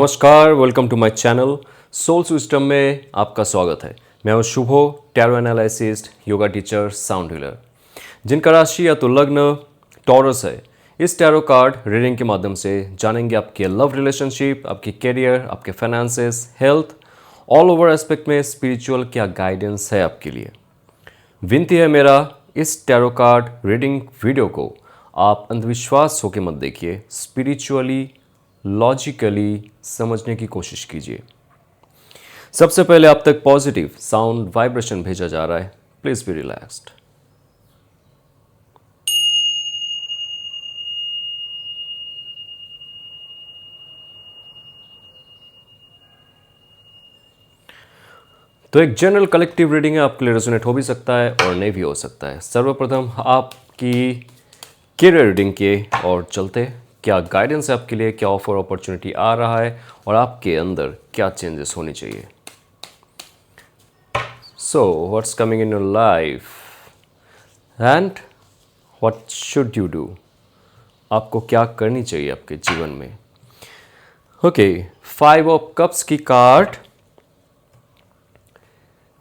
नमस्कार, welcome to my channel soul system में आपका स्वागत है। मैं हूं Shubho, tarot analyst, yoga teacher, sound healer. जिनका राशि या तो लग्न टॉरस है, इस टैरो कार्ड रीडिंग के माध्यम से जानेंगे आपके लव रिलेशनशिप, आपके करियर, आपके finances, health, all over aspect में स्पिरिचुअल क्या गाइडेंस है आपके लिए। विनती है मेरा, इस टैरो कार्ड रीडिंग वीडियो को आप अंधविश्वास होकर मत देखिए, स्पिरिचुअली लॉजिकली समझने की कोशिश कीजिए। सबसे पहले आप तक पॉजिटिव साउंड वाइब्रेशन भेजा जा रहा है। Please be relaxed. तो एक जनरल कलेक्टिव रीडिंग है, आपके लिए रेजोनेट हो भी सकता है और नहीं भी हो सकता है। सर्वप्रथम आपकी करियर रीडिंग के और चलते, क्या गाइडेंस है आपके लिए, क्या ऑफर अपॉर्चुनिटी आ रहा है और आपके अंदर क्या चेंजेस होनी चाहिए। So what's coming in your life and what should you do, आपको क्या करनी चाहिए आपके जीवन में। ओके, 5 ऑफ कप्स की कार्ड,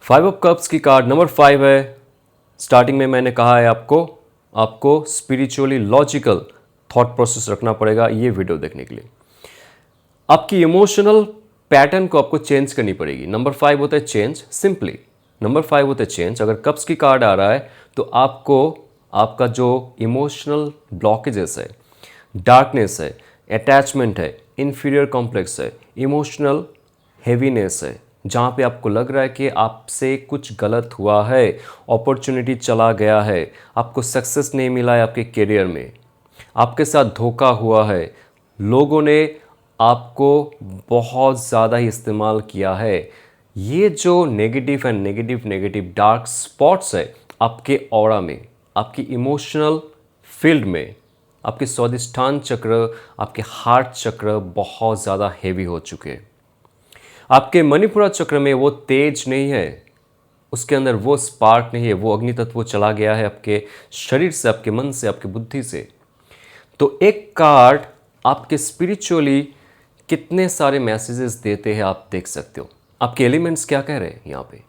5 ऑफ कप्स की कार्ड नंबर 5 है। स्टार्टिंग में मैंने कहा है आपको स्पिरिचुअली लॉजिकल थॉट प्रोसेस रखना पड़ेगा ये वीडियो देखने के लिए। आपकी इमोशनल पैटर्न को आपको चेंज करनी पड़ेगी। नंबर 5 होता है चेंज, सिंपली नंबर 5 होता है चेंज। अगर कप्स की कार्ड आ रहा है तो आपको आपका जो इमोशनल ब्लॉकेजेस है, डार्कनेस है, अटैचमेंट है, इन्फीरियर कॉम्प्लेक्स है, इमोशनल हेवीनेस है, जहाँ पे आपको लग रहा है कि आपसे कुछ गलत हुआ है, अपॉर्चुनिटी चला गया है, आपको सक्सेस नहीं मिला है आपके करियर में, आपके साथ धोखा हुआ है, लोगों ने आपको बहुत ज़्यादा ही इस्तेमाल किया है। ये जो negative and negative dark spots है आपके ऑरा में, आपकी इमोशनल फील्ड में, आपके स्वादिष्ठान चक्र, आपके हार्ट चक्र बहुत ज़्यादा हेवी हो चुके हैं। आपके मणिपुरा चक्र में वो तेज नहीं है, उसके अंदर वो स्पार्क नहीं है, वो अग्नि तत्व चला गया है आपके शरीर से, आपके मन से, आपकी बुद्धि से। तो एक कार्ड आपके स्पिरिचुअली कितने सारे मैसेजेस देते हैं आप देख सकते हो। आपके एलिमेंट्स क्या कह रहे हैं यहाँ पे।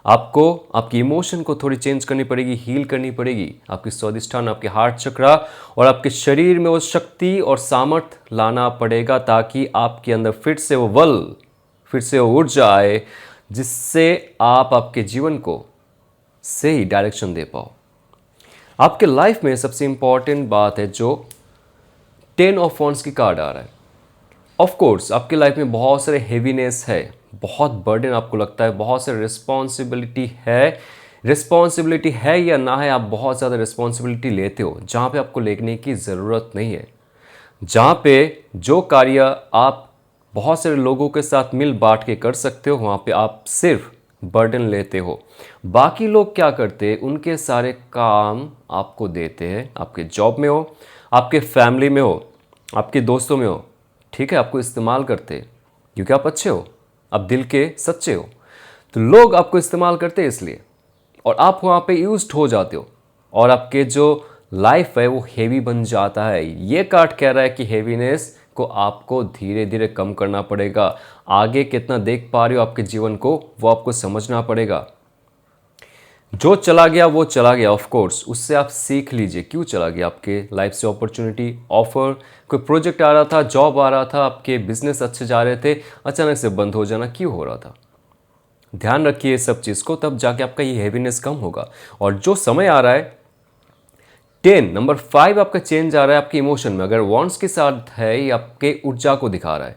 आपको आपकी इमोशन को थोड़ी चेंज करनी पड़ेगी, हील करनी पड़ेगी। आपकी स्वादिष्ठान, आपके हार्ट चक्रा और आपके शरीर में वो शक्ति और सामर्थ्य लाना पड़ेगा ताकि आपके अंदर फिर से वो ऊर्जा आए, जिससे आप आपके जीवन को सही डायरेक्शन दे पाओ। आपके लाइफ में सबसे इंपॉर्टेंट बात है जो 10 ऑफ वॉन्ड्स की कार्ड आ रहा है। ऑफ कोर्स आपके लाइफ में बहुत सारे हेवीनेस है, बहुत बर्डन आपको लगता है, बहुत सारी रिस्पॉन्सिबिलिटी है या ना है, आप बहुत ज़्यादा रिस्पॉन्सिबिलिटी लेते हो जहाँ पे आपको लेने की ज़रूरत नहीं है। जहाँ पे जो कार्य आप बहुत सारे लोगों के साथ मिल बांट के कर सकते हो, वहाँ पे आप सिर्फ बर्डन लेते हो। बाकी लोग क्या करते हैं, उनके सारे काम आपको देते हैं। आपके जॉब में हो, आपके फैमिली में हो, आपके दोस्तों में हो, ठीक है, आपको इस्तेमाल करते हैं क्योंकि आप अच्छे हो, आप दिल के सच्चे हो। तो लोग आपको इस्तेमाल करते हैं इसलिए, और आप वहाँ पे यूज्ड हो जाते हो और आपके जो लाइफ है वो हेवी बन जाता है। ये कार्ड कह रहा है कि हेवीनेस को आपको धीरे धीरे कम करना पड़ेगा। आगे कितना देख पा रहे हो आपके जीवन को, वो आपको समझना पड़ेगा। जो चला गया वो चला गया, ऑफ कोर्स उससे आप सीख लीजिए क्यों चला गया आपके लाइफ से। अपॉर्चुनिटी, ऑफर, कोई प्रोजेक्ट आ रहा था, जॉब आ रहा था, आपके बिजनेस अच्छे जा रहे थे, अचानक से बंद हो जाना क्यों हो रहा था। ध्यान रखिए सब चीज़ को, तब जाके आपका ये हैवीनेस कम होगा। और जो समय आ रहा है 10 नंबर 5 आपका चेंज आ रहा है आपके इमोशन में। अगर वॉन्ड्स के साथ है, ये आपके ऊर्जा को दिखा रहा है,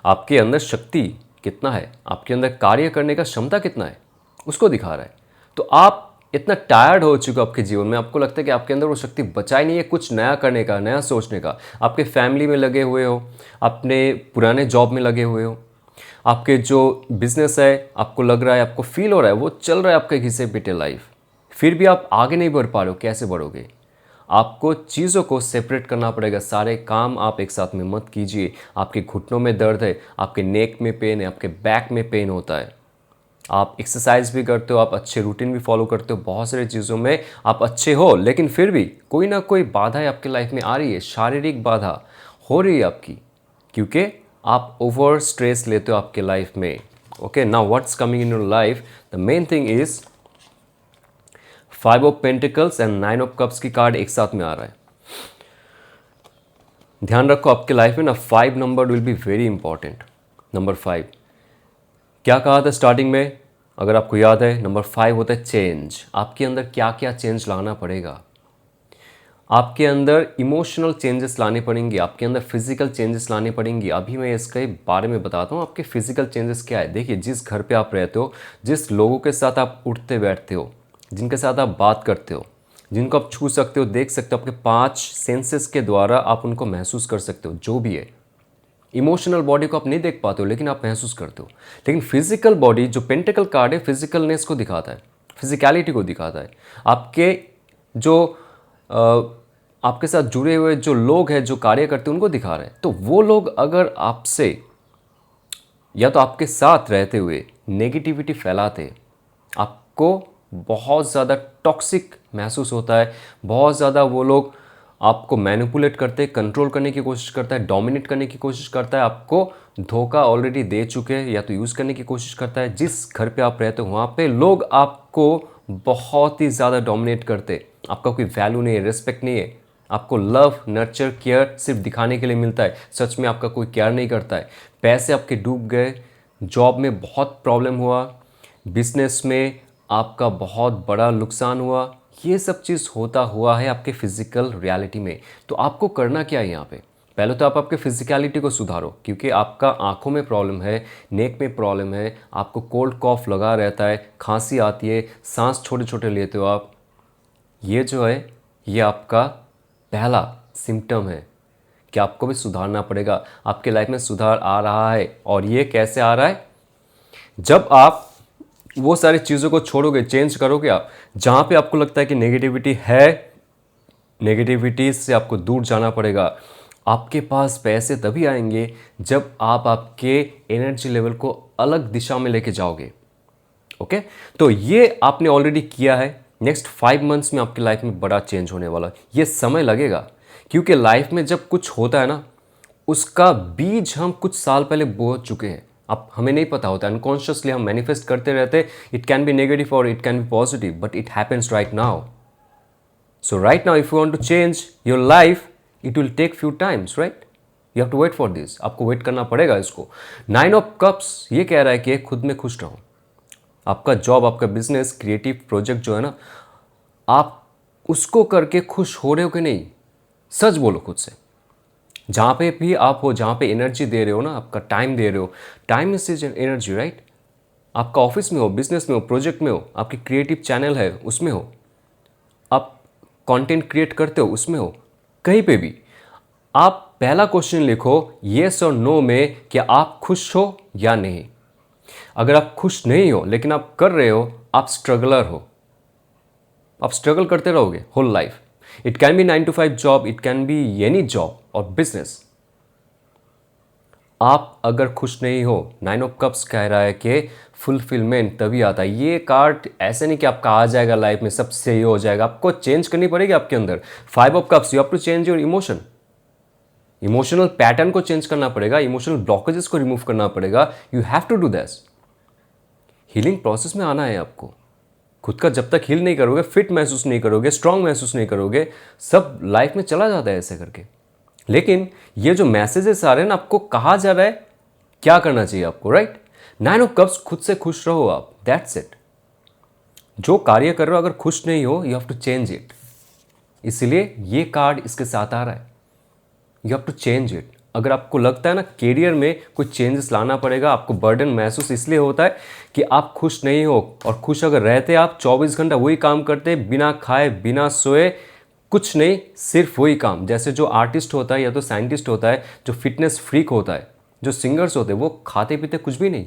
आपके अंदर शक्ति कितना है, आपके अंदर कार्य करने का क्षमता कितना है, उसको दिखा रहा है। तो आप इतना टायर्ड हो चुके हो आपके जीवन में, आपको लगता है कि आपके अंदर वो शक्ति बचा ही नहीं है कुछ नया करने का, नया सोचने का। आपके फैमिली में लगे हुए हो, अपने पुराने जॉब में लगे हुए हो, आपके जो बिजनेस है आपको लग रहा है, आपको फील हो रहा है वो चल रहा है आपके घिसे पिटे लाइफ, फिर भी आप आगे नहीं बढ़ पा रहे हो। कैसे बढ़ोगे। आपको चीज़ों को सेपरेट करना पड़ेगा। सारे काम आप एक साथ में मत कीजिए। आपके घुटनों में दर्द है, आपके नेक में पेन है, आपके बैक में पेन होता है, आप एक्सरसाइज भी करते हो, आप अच्छे रूटीन भी फॉलो करते हो, बहुत सारी चीज़ों में आप अच्छे हो, लेकिन फिर भी कोई ना कोई बाधाएं आपकी लाइफ में आ रही है, शारीरिक बाधा हो रही है आपकी, क्योंकि आप ओवर स्ट्रेस लेते हो आपके लाइफ में। Okay, now what's coming in your life, the main thing is 5 of pentacles and 9 of cups की कार्ड एक साथ में आ रहा है। ध्यान रखो आपके लाइफ में ना 5 number will be very important. Number 5 क्या कहा था स्टार्टिंग में, अगर आपको याद है, नंबर 5 होता है चेंज। आपके अंदर क्या क्या चेंज लाना पड़ेगा, आपके अंदर इमोशनल चेंजेस लाने पड़ेंगे, आपके अंदर फिजिकल चेंजेस लाने पड़ेंगे। अभी मैं इसके बारे में बताता हूँ आपके फिजिकल चेंजेस क्या है। देखिए, जिस घर पे आप रहते हो, जिस लोगों के साथ आप उठते बैठते हो, जिनके साथ आप बात करते हो, जिनको आप छू सकते हो, देख सकते हो, आपके 5 सेंसेस के द्वारा आप उनको महसूस कर सकते हो, जो भी है। इमोशनल बॉडी को आप नहीं देख पाते हो लेकिन आप महसूस करते हो। लेकिन फिजिकल बॉडी, जो पेंटिकल कार्ड है, फिजिकलनेस को दिखाता है, फिजिकलिटी को दिखाता है। आपके जो आपके साथ जुड़े हुए जो लोग हैं, जो कार्य करते हैं, उनको दिखा रहे हैं। तो वो लोग अगर आपसे या तो आपके साथ रहते हुए नेगेटिविटी फैलाते, आपको बहुत ज़्यादा टॉक्सिक महसूस होता है, बहुत ज़्यादा वो लोग आपको मैनिपुलेट करते, कंट्रोल करने की कोशिश करता है, डोमिनेट करने की कोशिश करता है, आपको धोखा ऑलरेडी दे चुके हैं या तो यूज़ करने की कोशिश करता है। जिस घर पे आप रहते हो वहाँ पे लोग आपको बहुत ही ज़्यादा डोमिनेट करते, आपका कोई वैल्यू नहीं है, रिस्पेक्ट नहीं है, आपको लव, नर्चर, केयर सिर्फ दिखाने के लिए मिलता है, सच में आपका कोई केयर नहीं करता है। पैसे आपके डूब गए, जॉब में बहुत प्रॉब्लम हुआ, बिजनेस में आपका बहुत बड़ा नुकसान हुआ, ये सब चीज़ होता हुआ है आपके फिजिकल रियलिटी में। तो आपको करना क्या है यहाँ पे, पहले तो आप आपके फिजिकलिटी को सुधारो, क्योंकि आपका आंखों में प्रॉब्लम है, नेक में प्रॉब्लम है, आपको कोल्ड कॉफ लगा रहता है, खांसी आती है, सांस छोटे छोटे लेते हो आप। ये जो है, ये आपका पहला सिम्टम है कि आपको भी सुधारना पड़ेगा। आपके लाइफ में सुधार आ रहा है, और ये कैसे आ रहा है, जब आप वो सारी चीज़ों को छोड़ोगे, चेंज करोगे। आप जहाँ पे आपको लगता है कि नेगेटिविटी है, नेगेटिविटी से आपको दूर जाना पड़ेगा। आपके पास पैसे तभी आएंगे जब आप आपके एनर्जी लेवल को अलग दिशा में लेके जाओगे। ओके, तो ये आपने ऑलरेडी किया है। नेक्स्ट 5 मंथ्स में आपकी लाइफ में बड़ा चेंज होने वाला है। ये समय लगेगा, क्योंकि लाइफ में जब कुछ होता है ना, उसका बीज हम कुछ साल पहले बो चुके हैं। अब हमें नहीं पता होता, अनकॉन्शियसली हम मैनिफेस्ट करते रहते। इट कैन बी नेगेटिव और it can B positive, but it happens right now. So right now, if you want to change your life, it will take few times, right? You have to wait for this. आपको wait करना पड़ेगा इसको। 9 of cups ये कह रहा है कि खुद में खुश रहो। आपका जॉब, आपका बिजनेस, क्रिएटिव प्रोजेक्ट जो है ना, आप उसको करके खुश हो रहे हो कि नहीं, सच बोलो खुद से। जहाँ पे भी आप हो, जहाँ पे एनर्जी दे रहे हो ना, आपका टाइम दे रहे हो, टाइम इज एनर्जी, राइट? आपका ऑफिस में हो, बिजनेस में हो, प्रोजेक्ट में हो, आपकी क्रिएटिव चैनल है उसमें हो, आप कंटेंट क्रिएट करते हो उसमें हो, कहीं पे भी आप पहला क्वेश्चन लिखो येस और नो में, क्या आप खुश हो या नहीं। अगर आप खुश नहीं हो लेकिन आप कर रहे हो, आप स्ट्रगलर हो, आप स्ट्रगल करते रहोगे whole life. It can be 9 to 5 job, it can be any job और बिजनेस। आप अगर खुश नहीं हो, 9 ऑफ कप्स कह रहा है कि फुलफिलमेंट तभी आता है। ये कार्ड ऐसे नहीं कि आपका आ जाएगा लाइफ में, सब सही हो जाएगा, आपको चेंज करनी पड़ेगी आपके अंदर। 5 of cups, you have to change your emotion, emotional pattern को चेंज करना पड़ेगा, इमोशनल ब्लॉकेजेस को रिमूव करना पड़ेगा। You have to do that. Healing process में आना है आपको। खुद का जब तक हील नहीं करोगे, फिट महसूस नहीं करोगे, स्ट्रांग महसूस नहीं करोगे, सब लाइफ में चला जाता है ऐसे करके। लेकिन ये जो मैसेजेस आ रहे हैं ना, आपको कहा जा रहा है क्या करना चाहिए आपको, राइट? 9 ऑफ कप्स, खुद से खुश रहो आप, दैट्स इट। जो कार्य कर रहे हो अगर खुश नहीं हो, you have to change it. इसलिए ये कार्ड इसके साथ आ रहा है, you have to change it. अगर आपको लगता है ना कैरियर में कुछ चेंजेस लाना पड़ेगा, आपको बर्डन महसूस इसलिए होता है कि आप खुश नहीं हो, और खुश अगर रहते आप 24 घंटा वही काम करते, बिना खाए बिना सोए, कुछ नहीं, सिर्फ वही काम। जैसे जो आर्टिस्ट होता है या तो साइंटिस्ट होता है, जो फिटनेस फ्रीक होता है, जो सिंगर्स होते हैं, वो खाते पीते कुछ भी नहीं,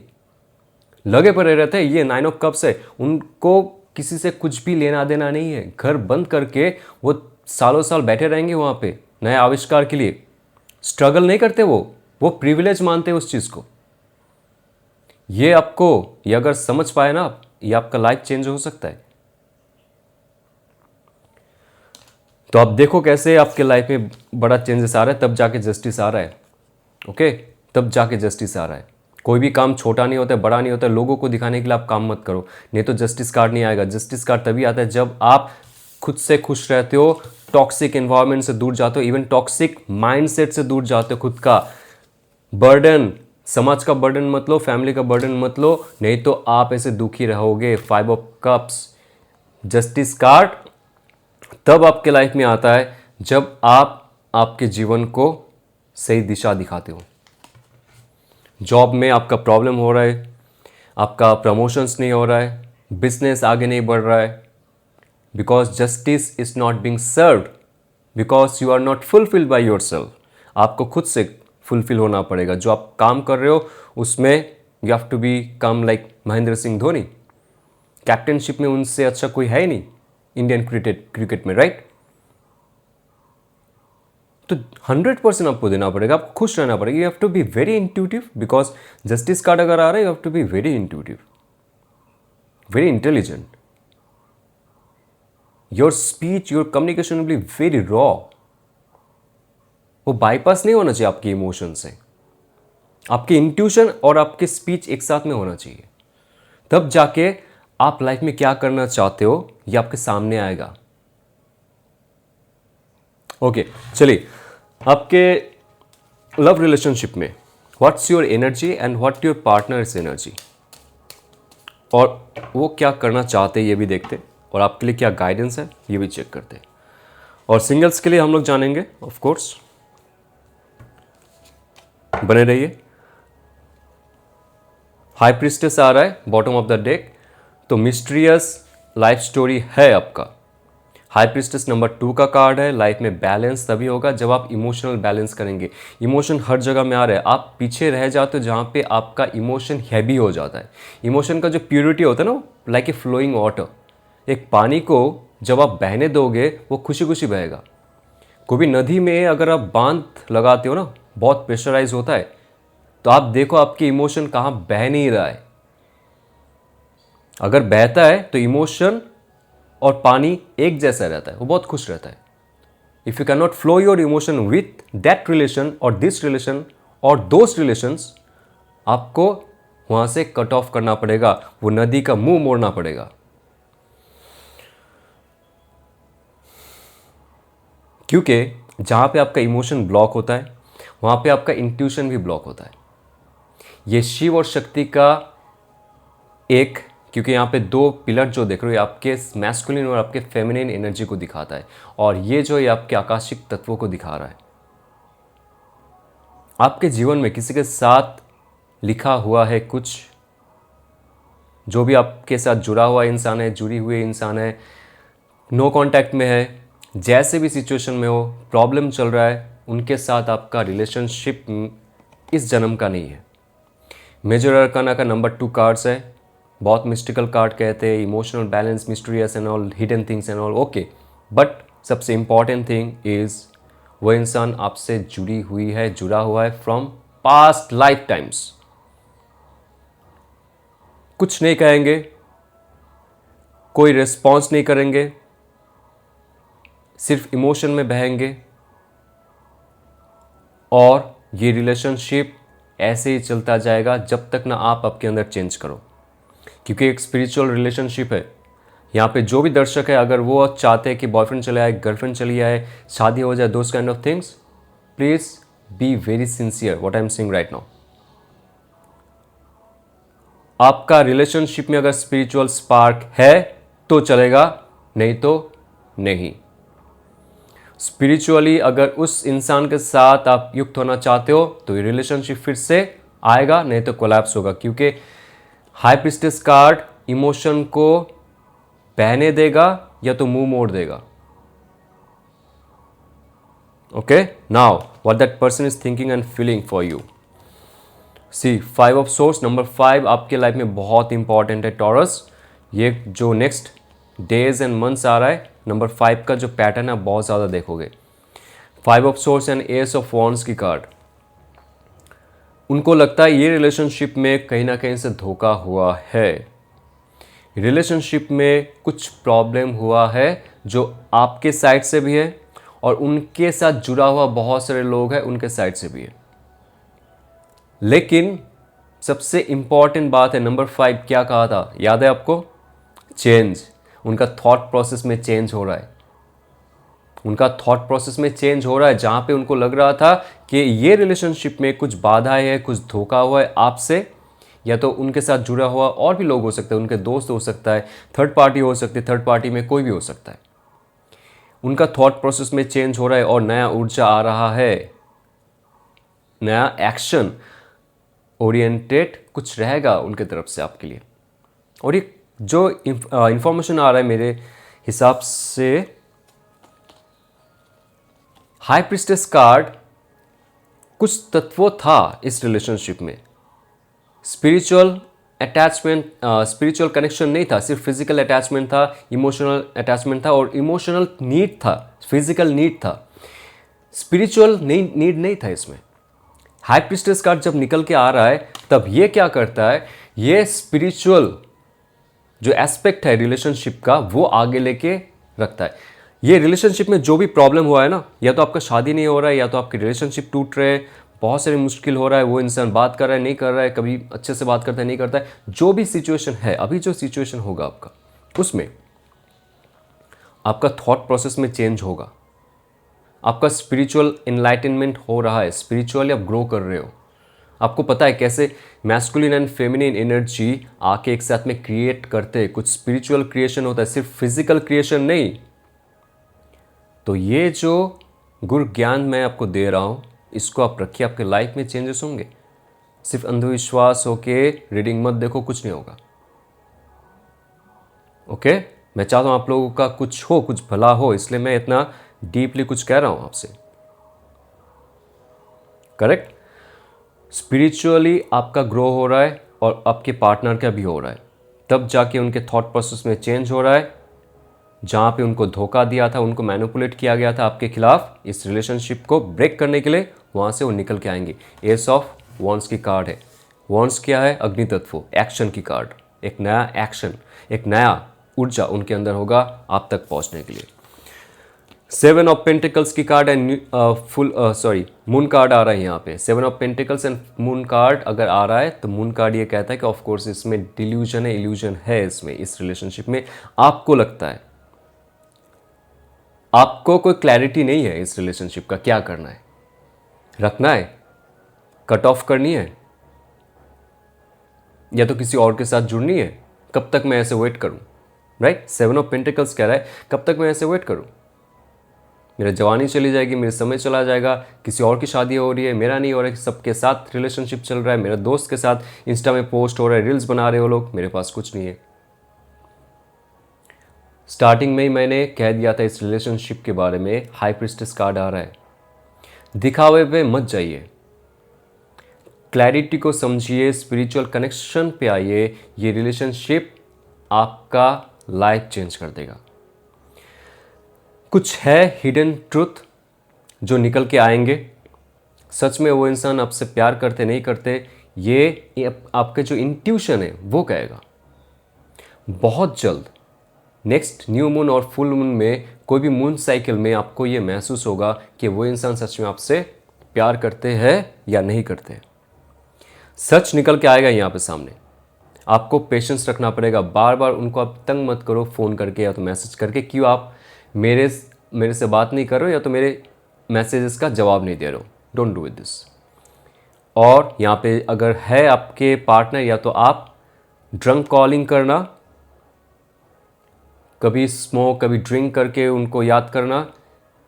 लगे पड़े रहते हैं। ये 9 ऑफ कप्स है, उनको किसी से कुछ भी लेना देना नहीं है। घर बंद करके वो सालों साल बैठे रहेंगे वहाँ पे नए आविष्कार के लिए। स्ट्रगल नहीं करते वो प्रिविलेज मानते हैं उस चीज़ को। ये आपको, ये अगर समझ पाए ना आप, ये आपका लाइफ चेंज हो सकता है। तो आप देखो कैसे आपके लाइफ में बड़ा चेंजेस आ रहा है, तब जाके जस्टिस आ रहा है। ओके, तब जाके जस्टिस आ रहा है। कोई भी काम छोटा नहीं होता है, बड़ा नहीं होता है, लोगों को दिखाने के लिए आप काम मत करो, नहीं तो जस्टिस कार्ड नहीं आएगा। जस्टिस कार्ड तभी आता है जब आप खुद से खुश रहते हो, टॉक्सिक एनवायरनमेंट से दूर जाते हो, इवन टॉक्सिक माइंडसेट से दूर जाते हो। खुद का बर्डन, समाज का बर्डन मत लो, फैमिली का बर्डन मत लो, नहीं तो आप ऐसे दुखी रहोगे। 5 ऑफ कप्स, जस्टिस कार्ड तब आपके लाइफ में आता है जब आप आपके जीवन को सही दिशा दिखाते हो। जॉब में आपका प्रॉब्लम हो रहा है, आपका प्रमोशंस नहीं हो रहा है, बिजनेस आगे नहीं बढ़ रहा है, because justice is not being served, because you are not fulfilled by yourself. आपको खुद से फुलफिल होना पड़ेगा। जो आप काम कर रहे हो उसमें you have to be calm like Mahendra Singh Dhoni. Captainship में उनसे अच्छा कोई है ही नहीं इंडियन क्रिकेट में, राइट? तो 100% आपको देना पड़ेगा, आपको खुश रहना पड़ेगा। You have to be very intuitive, because justice card अगर आ रहा है you have to be very intuitive, very intelligent. Your speech, your communication will be very raw. वो बाईपास नहीं होना चाहिए आपके इमोशन से। आपकी इंट्यूशन और आपकी स्पीच एक साथ में होना चाहिए, तब जाके आप लाइफ में क्या करना चाहते हो ये आपके सामने आएगा। ओके, चलिए, आपके लव रिलेशनशिप में what's your energy and what your partners energy, और वो क्या करना चाहते हैं ये भी देखते, और आपके लिए क्या गाइडेंस है ये भी चेक करते। और सिंगल्स के लिए हम लोग जानेंगे, ऑफ कोर्स, बने रहिए। हाई प्रिस्टेस आ रहा है बॉटम ऑफ द डेक, तो मिस्टीरियस लाइफ स्टोरी है आपका। हाई प्रिस्टेस नंबर 2 का कार्ड है। लाइफ में बैलेंस तभी होगा जब आप इमोशनल बैलेंस करेंगे। इमोशन हर जगह में आ रहा है, आप पीछे रह जाते हो जहाँ पे आपका इमोशन हैवी हो जाता है। इमोशन का जो प्योरिटी होता है ना, लाइक ए फ्लोइंग वाटर, एक पानी को जब आप बहने दोगे वो खुशी खुशी बहेगा। कोई भी नदी में अगर आप बांध लगाते हो ना, बहुत प्रेशराइज होता है, तो आप देखो आपकी इमोशन कहाँ बह नहीं रहा है। अगर बहता है तो इमोशन और पानी एक जैसा रहता है, वो बहुत खुश रहता है। If you can not flow your emotion with that relation और दिस रिलेशन और दोस रिलेशंस, आपको वहां से कट ऑफ करना पड़ेगा, वो नदी का मुंह मोड़ना पड़ेगा। क्योंकि जहां पे आपका इमोशन ब्लॉक होता है वहां पे आपका इंट्यूशन भी ब्लॉक होता है। ये शिव और शक्ति का एक, क्योंकि यहाँ पे 2 पिलर जो देख रहे हो ये आपके मैस्कुलिन और आपके फेमिनिन एनर्जी को दिखाता है, और ये जो ये आपके आकाशिक तत्वों को दिखा रहा है। आपके जीवन में किसी के साथ लिखा हुआ है कुछ, जो भी आपके साथ जुड़ा हुआ इंसान है, जुड़ी हुई इंसान है, नो कांटेक्ट में है, जैसे भी सिचुएशन में हो, प्रॉब्लम चल रहा है, उनके साथ आपका रिलेशनशिप इस जन्म का नहीं है। मेजर अरकाना का नंबर 2 कार्ड्स है, बहुत मिस्टिकल कार्ड कहते हैं, emotional balance, mysterious and all, hidden things and all, okay. But सबसे इंपॉर्टेंट थिंग इज वो इंसान आपसे जुड़ी हुई है, जुड़ा हुआ है फ्रॉम पास्ट लाइफ टाइम्स। कुछ नहीं कहेंगे, कोई रिस्पॉन्स नहीं करेंगे, सिर्फ इमोशन में बहेंगे, और ये रिलेशनशिप ऐसे ही चलता जाएगा जब तक ना आप आपके अंदर चेंज करो। क्योंकि एक स्पिरिचुअल रिलेशनशिप है। यहाँ पे जो भी दर्शक है, अगर वो चाहते हैं कि बॉयफ्रेंड चले आए, गर्लफ्रेंड चली आए, शादी हो जाए, those kind of things, please be very sincere what I am saying right now. आपका रिलेशनशिप में अगर स्पिरिचुअल स्पार्क है तो चलेगा, नहीं तो नहीं। स्पिरिचुअली अगर उस इंसान के साथ आप युक्त होना चाहते हो तो ये रिलेशनशिप फिर से आएगा, नहीं तो कोलैप्स होगा। क्योंकि हाई प्रिस्टेस कार्ड इमोशन को बहने देगा या तो मुंह मोड़ देगा। Okay, now what that person is thinking and feeling for you. See 5 of swords, number 5 आपके लाइफ में बहुत इंपॉर्टेंट है टॉरस। ये जो नेक्स्ट डेज एंड मंथ्स आ रहा है, नंबर 5 का जो पैटर्न है बहुत ज़्यादा देखोगे। 5 of source and S of wands की कार्ड, उनको लगता है ये रिलेशनशिप में कहीं ना कहीं से धोखा हुआ है, रिलेशनशिप में कुछ प्रॉब्लम हुआ है जो आपके साइड से भी है और उनके साथ जुड़ा हुआ बहुत सारे लोग हैं उनके साइड से भी है। लेकिन सबसे इंपॉर्टेंट बात है नंबर 5, क्या कहा था, याद है आपको? चेंज। उनका थॉट प्रोसेस में चेंज हो रहा है। उनका थॉट प्रोसेस में चेंज हो रहा है। जहां पे उनको लग रहा था कि ये रिलेशनशिप में कुछ बाधाएं है, कुछ धोखा हुआ है आपसे, या तो उनके साथ जुड़ा हुआ और भी लोग हो सकते हैं, उनके दोस्त हो सकता है, थर्ड पार्टी हो सकती है, थर्ड पार्टी में कोई भी हो सकता है। उनका थॉट प्रोसेस में चेंज हो रहा है और नया ऊर्जा आ रहा है, नया एक्शन ओरिएंटेड कुछ रहेगा उनके तरफ से आपके लिए। और ये जो इंफॉर्मेशन आ रहा है मेरे हिसाब से, हाई प्रिस्टेस कार्ड कुछ तत्वों था इस रिलेशनशिप में। स्पिरिचुअल अटैचमेंट, स्पिरिचुअल कनेक्शन नहीं था, सिर्फ फिजिकल अटैचमेंट था, इमोशनल अटैचमेंट था और इमोशनल नीड था, फिजिकल नीड था, स्पिरिचुअल नीड नहीं था इसमें। हाई प्रिस्टेस कार्ड जब निकल के आ रहा है तब ये क्या करता है, ये स्पिरिचुअल जो एस्पेक्ट है रिलेशनशिप का वो आगे लेके रखता है। ये रिलेशनशिप में जो भी प्रॉब्लम हुआ है ना, या तो आपका शादी नहीं हो रहा है, या तो आपकी रिलेशनशिप टूट रहे, बहुत सारी मुश्किल हो रहा है, वो इंसान बात कर रहा है नहीं कर रहा है, कभी अच्छे से बात करता है नहीं करता है, जो भी सिचुएशन है, अभी जो सिचुएशन होगा आपका, उसमें आपका थॉट प्रोसेस में चेंज होगा, आपका स्पिरिचुअल इनलाइटनमेंट हो रहा है, स्पिरिचुअली आप ग्रो कर रहे हो। आपको पता है कैसे मैस्कुलिन एंड फेमिनिन एनर्जी आके एक साथ में क्रिएट करते हैं, कुछ स्पिरिचुअल क्रिएशन होता है, सिर्फ फिजिकल क्रिएशन नहीं। तो ये जो गुरु ज्ञान मैं आपको दे रहा हूँ, इसको आप रखिए, आपके लाइफ में चेंजेस होंगे। सिर्फ अंधविश्वास होके रीडिंग मत देखो, कुछ नहीं होगा। ओके, मैं चाहता हूँ आप लोगों का कुछ हो, कुछ भला हो, इसलिए मैं इतना डीपली कुछ कह रहा हूँ आपसे। करेक्ट? स्पिरिचुअली आपका ग्रो हो रहा है और आपके पार्टनर का भी हो रहा है, तब जाके उनके थॉट प्रोसेस में चेंज हो रहा है। जहाँ पे उनको धोखा दिया था, उनको मैनिपुलेट किया गया था आपके खिलाफ, इस रिलेशनशिप को ब्रेक करने के लिए, वहाँ से वो निकल के आएंगे। एस ऑफ वॉन्ड्स की कार्ड है। वॉन्ड्स क्या है? अग्नि तत्व, एक्शन की कार्ड। एक नया एक्शन, एक नया ऊर्जा उनके अंदर होगा आप तक पहुँचने के लिए। 7 ऑफ पेंटिकल्स की कार्ड एंड मून कार्ड आ रहा है यहाँ पे। 7 of pentacles and moon card अगर आ रहा है तो मून कार्ड ये कहता है कि ऑफ कोर्स इसमें डिल्यूजन है, इल्यूजन है इसमें, इस रिलेशनशिप में। आपको लगता है, आपको कोई क्लैरिटी नहीं है इस रिलेशनशिप का, क्या करना है, रखना है, कट ऑफ करनी है, या तो किसी और के साथ जुड़नी है। कब तक मैं ऐसे वेट करूं? राइट? 7 ऑफ पेंटिकल्स कह रहा है कब तक मैं ऐसे वेट करूं? मेरा जवानी चली जाएगी, मेरा समय चला जाएगा, किसी और की शादी हो रही है, मेरा नहीं हो रहा है, सबके साथ रिलेशनशिप चल रहा है, मेरा दोस्त के साथ इंस्टा में पोस्ट हो रहा है, रील्स बना रहे हो लोग, मेरे पास कुछ नहीं है। स्टार्टिंग में ही मैंने कह दिया था इस रिलेशनशिप के बारे में। हाई प्रिस्टेस कार्ड आ रहा है। दिखावे पे मत जाइए, क्लैरिटी को समझिए, स्पिरिचुअल कनेक्शन पे आइए। ये रिलेशनशिप आपका लाइफ चेंज कर देगा। कुछ है हिडन ट्रूथ जो निकल के आएंगे। सच में वो इंसान आपसे प्यार करते नहीं करते, ये आपके जो इंट्यूशन है वो कहेगा। बहुत जल्द नेक्स्ट न्यू मून और फुल मून में, कोई भी मून साइकिल में आपको ये महसूस होगा कि वो इंसान सच में आपसे प्यार करते हैं या नहीं करते। सच निकल के आएगा यहाँ पे सामने। आपको पेशेंस रखना पड़ेगा। बार बार उनको आप तंग मत करो फ़ोन करके या तो मैसेज करके, क्यों आप मेरे से बात नहीं कर रहे हो या तो मेरे मैसेजेस का जवाब नहीं दे रहे हो। Don't do it this. और यहाँ पे अगर है आपके पार्टनर, या तो आप ड्रंक कॉलिंग करना, कभी स्मोक कभी ड्रिंक करके उनको याद करना,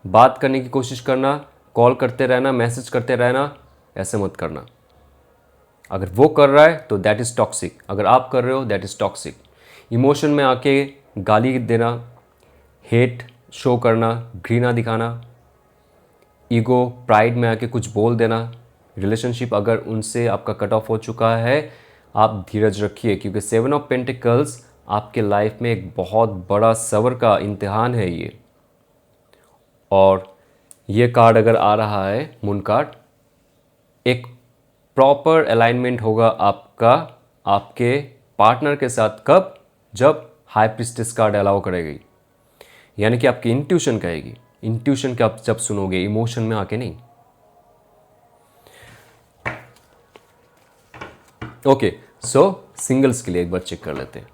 बात करने की कोशिश करना, कॉल करते रहना, मैसेज करते रहना, ऐसे मत करना। अगर वो कर रहा है तो दैट इज़ टॉक्सिक, अगर आप कर रहे हो दैट इज़ टॉक्सिक। इमोशन में आके गाली देना, हेट शो करना, घृणा दिखाना, ईगो प्राइड में आके कुछ बोल देना। रिलेशनशिप अगर उनसे आपका कट ऑफ हो चुका है, आप धीरज रखिए, क्योंकि 7 ऑफ पेंटिकल्स आपके लाइफ में एक बहुत बड़ा सब्र का इम्तिहान है ये। और ये कार्ड अगर आ रहा है, मून कार्ड, एक प्रॉपर अलाइनमेंट होगा आपका आपके पार्टनर के साथ। कब? जब हाई प्रिस्टेस कार्ड अलाउ करेगी, यानी कि आपकी इंट्यूशन कहेगी। इंट्यूशन का आप जब सुनोगे, इमोशन में आके नहीं। ओके, सो सिंगल्स के लिए एक बार चेक कर लेते हैं।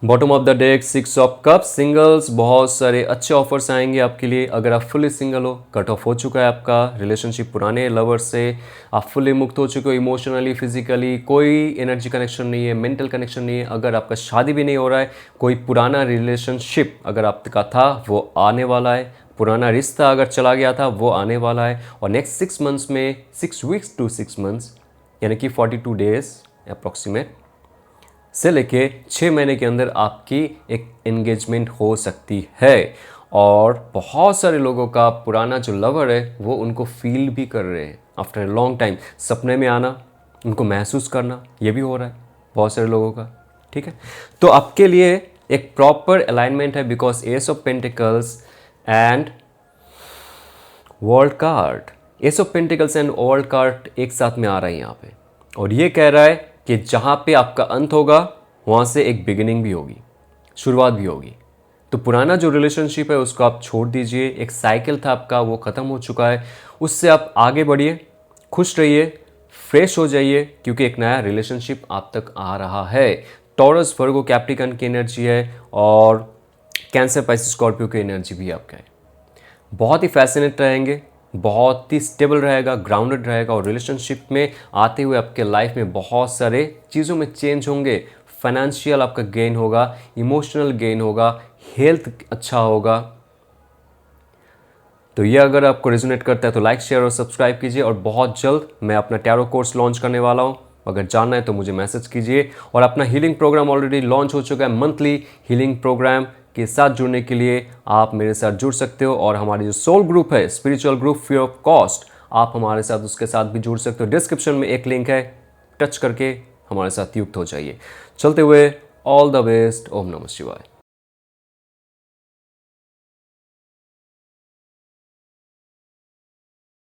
Bottom of the deck 6 of cups. Singles, बहुत सारे अच्छे ऑफर्स आएंगे आपके लिए। अगर आप फुली सिंगल हो, कट ऑफ हो चुका है आपका रिलेशनशिप पुराने लवर से, आप फुली मुक्त हो चुके हो इमोशनली, फिजिकली, कोई एनर्जी कनेक्शन नहीं है, मेंटल कनेक्शन नहीं है, अगर आपका शादी भी नहीं हो रहा है, कोई पुराना रिलेशनशिप अगर आपका था वो आने वाला है, पुराना रिश्ता अगर चला गया था वो आने वाला है, और नेक्स्ट 6 मंथ्स में 6 वीक्स टू 6 मंथ्स यानी कि 42 डेज अप्रॉक्सीमेट से लेके 6 महीने के अंदर आपकी एक एंगेजमेंट हो सकती है। और बहुत सारे लोगों का पुराना जो लवर है वो उनको फील भी कर रहे हैं आफ्टर ए लॉन्ग टाइम, सपने में आना, उनको महसूस करना, ये भी हो रहा है बहुत सारे लोगों का। ठीक है, तो आपके लिए एक प्रॉपर अलाइनमेंट है, because S of pentacles and world card, S of pentacles and world card एक साथ में आ रहा है यहाँ पे, और ये कह रहा है कि जहाँ पे आपका अंत होगा वहाँ से एक बिगिनिंग भी होगी, शुरुआत भी होगी। तो पुराना जो रिलेशनशिप है उसको आप छोड़ दीजिए, एक साइकिल था आपका वो ख़त्म हो चुका है, उससे आप आगे बढ़िए, खुश रहिए, फ्रेश हो जाइए, क्योंकि एक नया रिलेशनशिप आप तक आ रहा है। टॉरस, वर्गो, कैप्रिकन की एनर्जी है, और कैंसर, पाइसेस, स्कॉर्पियो की एनर्जी भी आपका है। बहुत ही फैसिनेट रहेंगे, बहुत ही स्टेबल रहेगा, ग्राउंडेड रहेगा, और रिलेशनशिप में आते हुए आपके लाइफ में बहुत सारे चीज़ों में चेंज होंगे। फाइनेंशियल आपका गेन होगा, इमोशनल गेन होगा, हेल्थ अच्छा होगा। तो ये अगर आपको रेजोनेट करता है तो लाइक, शेयर और सब्सक्राइब कीजिए, और बहुत जल्द मैं अपना टैरो कोर्स लॉन्च करने वाला हूँ। अगर जानना है तो मुझे मैसेज कीजिए, और अपना हीलिंग प्रोग्राम ऑलरेडी लॉन्च हो चुका है। मंथली हीलिंग प्रोग्राम के साथ जुड़ने के लिए आप मेरे साथ जुड़ सकते हो, और हमारी जो सोल ग्रुप है, spiritual group free of cost, आप हमारे साथ उसके साथ भी जुड़ सकते हो। डिस्क्रिप्शन में एक लिंक है, टच करके हमारे साथ युक्त हो जाइए। चलते हुए ऑल द बेस्ट। ओम नमः शिवाय।